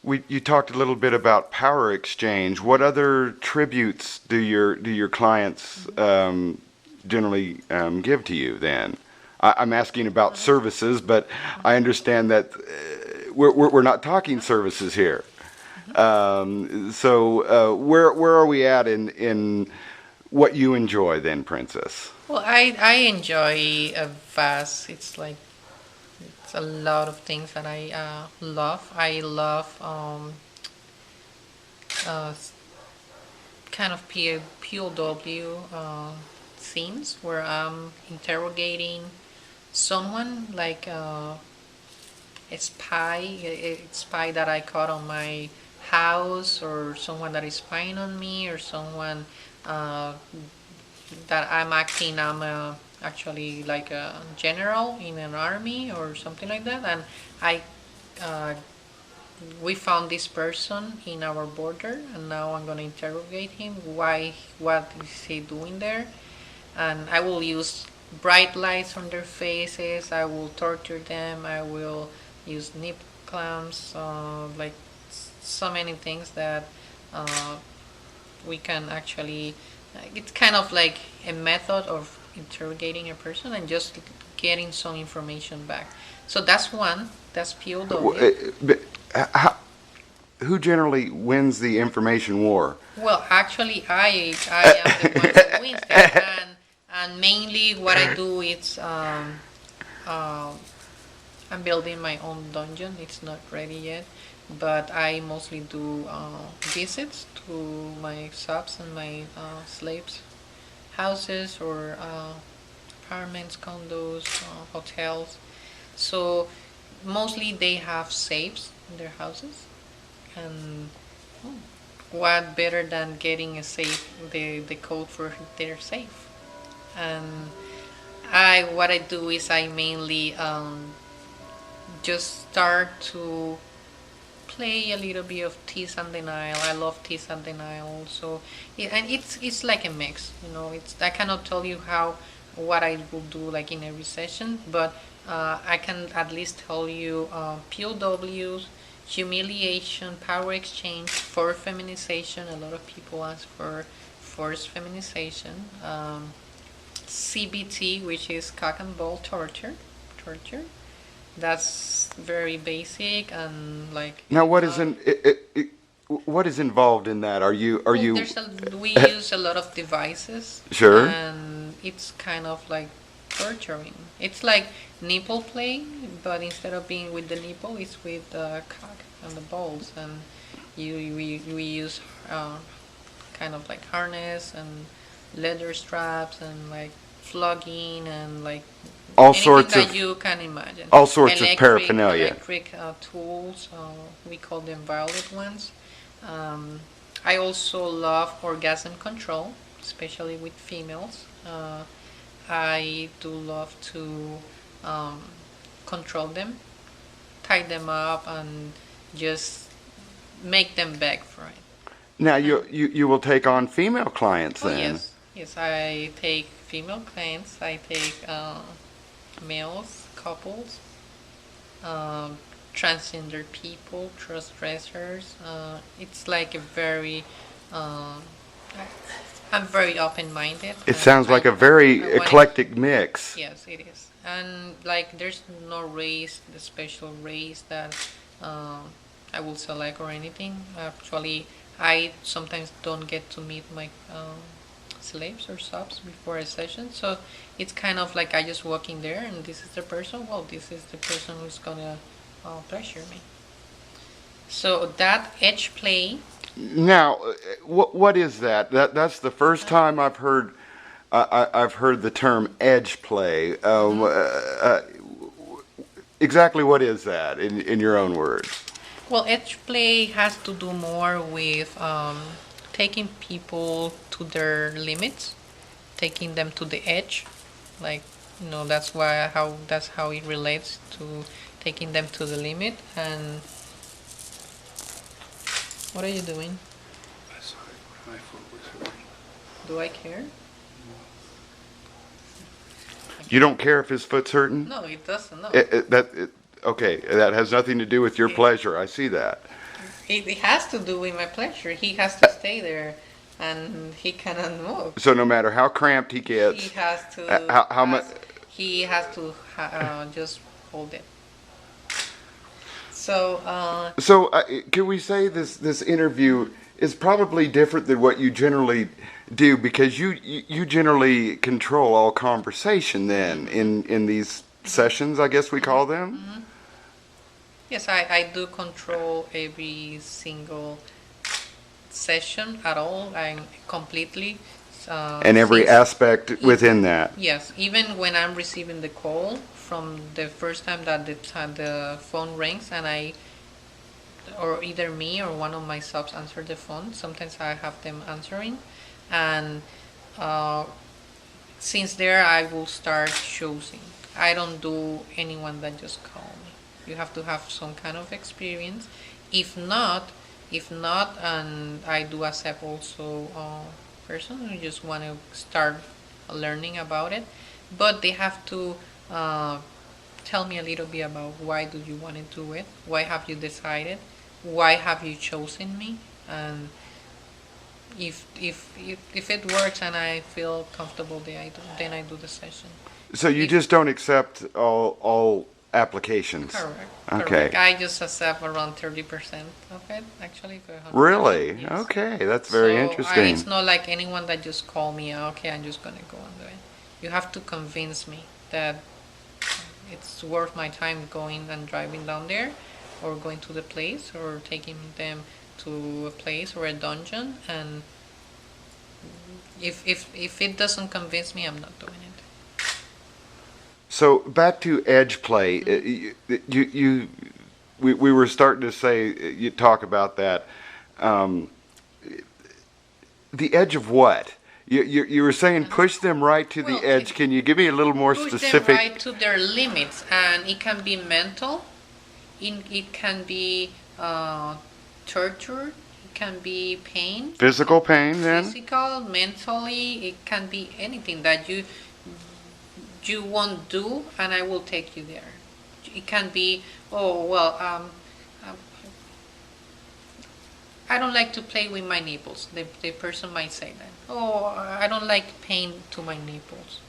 You talked a little bit about power exchange. What other tributes do your clients generally give to you then? I'm asking about services, but I understand that we're not talking services here. Where are we at in what you enjoy then, Princess? Well, I enjoy a vast. It's like it's a lot of things that I love. I love uh, kind of POW scenes where I'm interrogating someone like a spy that I caught on my house, or someone that is spying on me, or someone uh, that I'm acting. Actually like a general in an army or something like that, and I uh, we found this person in our border, and now I'm going to interrogate him. What is he doing there? And I will use bright lights on their faces. I will torture them. I will use nip clamps, like so many things that uh, we can actually. It's kind of like a method of interrogating a person and just getting some information back. So that's one. That's POW. But how, who generally wins the information war? Well, actually, I am the one who wins there, and mainly what I do is uh, I'm building my own dungeon. It's not ready yet, but I mostly do visits to my subs and my slaves' houses, or apartments, condos, hotels. So mostly they have safes in their houses, and what better than getting a safe, the code for their safe. And I what I do is I mainly just start to play a little bit of tease and denial. I love tease and denial also. And it's like a mix, it's I cannot tell you how what I will do like in every session, but I can at least tell you POWs, humiliation, power exchange, forced feminization. A lot of people ask for forced feminization. CBT, which is cock and ball torture. That's very basic, and like Now, a lot of what is involved in that? Are well, you we use a lot of devices, sure? and it's kind of like torturing. It's like nipple play, but instead of being with the nipple, it's with the cock and the balls, and we use kind of like harness and leather straps and like flogging and like All anything sorts that of you can imagine. all sorts of paraphernalia. Electric tools. We call them violet ones. I also love orgasm control, especially with females. I do love to um, control them, tie them up, and just make them beg for it. Now And you will take on female clients oh then. yes, yes, I take female clients. I take males, couples, um, transgender people, cross dressers. It's like a very, um, I'm very open minded, It and sounds like a very I want it. eclectic mix. Yes, it is, and like there's no race, the special race that um, I will select or anything. Actually, I sometimes don't get to meet my slaves or subs before a session, so it's kind of like I just walk in there and this is the person. Well, this is the person who's gonna pressure me. So that edge play. Now, what is that? That's the first time I've heard the term edge play. Mhm. Exactly what is that in your own words? Well, edge play has to do more with taking people to their limits, taking them to the edge. Like, that's how it relates to taking them to the limit. And what are you doing? Sorry, my foot was hurting. Do I care? You don't care if his foot's hurting? No, it doesn't. No. Okay, that has nothing to do with your It, pleasure. I see that. it has to do with my pleasure. He has to stay there, and he cannot move. So no matter how cramped he He gets, has to. how much? He has to just hold it. So So can we say this interview is probably different than what you generally do because you generally control all conversation then in these sessions, I guess we call them. yes, I do control every single session at all. I completely. And every Since aspect within that. yes, even when I'm receiving the call from the first time that the phone rings and or either me or one of my subs answer the phone. Sometimes I have them answering, and uh, since there I will start choosing. I don't do anyone that just call me. You have to have some kind of experience. If not, and I do accept also person who just want to start learning about it, but they have to tell me a little bit about why do you want to do it, why have you decided, why have you chosen me, and if it works and I feel comfortable, then I do the session. So you If- just don't accept all applications. Correct. Okay. Correct. I just accept around 30% of it, actually. For 100%, Really? yes. Okay, that's very So interesting. it's not like anyone that just call me, okay, I'm just gonna go and do it. You have to convince me that it's worth my time going and driving down there, or going to the place, or taking them to a place or a dungeon. And if it doesn't convince me, I'm not doing it. So back to edge play. We were starting to say you talk about that. Um, the edge of what? You were saying push them right to the Well, edge. Can you give me a little more Push them specific? right to their limits, and it can be mental, it can be torture, it can be pain, Physical pain then? physical, mentally, it can be anything that you won't do, and I will take you there. It can be, oh well, um, I don't like to play with my nipples. The person might say that. Oh, I don't like pain to my nipples.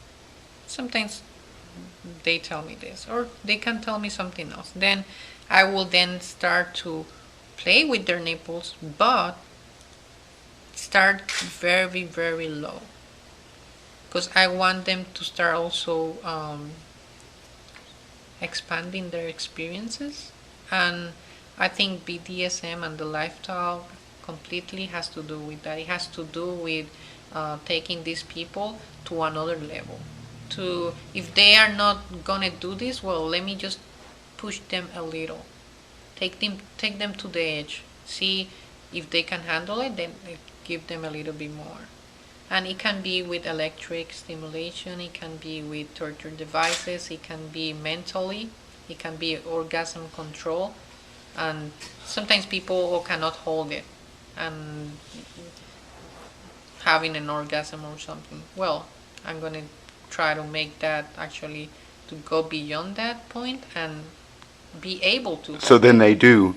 Sometimes they tell me this, or they can tell me something else. Then I will then start to play with their nipples, but start very, very low. Because I want them to start also expanding their experiences. And I think BDSM and the lifestyle completely has to do with that. It has to do with taking these people to another level. To if they are not gonna do this, well, let me just push them a little. Take them to the edge. See if they can handle it. Then give them a little bit more. And it can be with electric stimulation, it can be with torture devices, it can be mentally, it can be orgasm control, and sometimes people cannot hold it and having an orgasm or something. Well, I'm gonna try to make that actually to go beyond that point and be able to. So then they do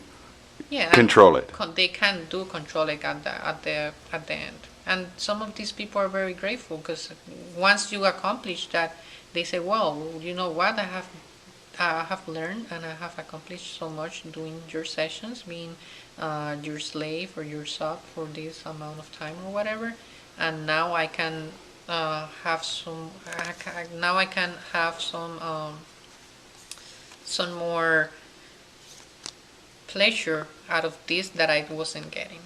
Yeah, control it. They can do control it at the end. And some of these people are very grateful because once you accomplish that, they say, "Well, you know what? I have learned and I have accomplished so much doing your sessions, being your slave or your sub for this amount of time or whatever, and now I can have some. Now I can have some more pleasure out of this that I wasn't getting."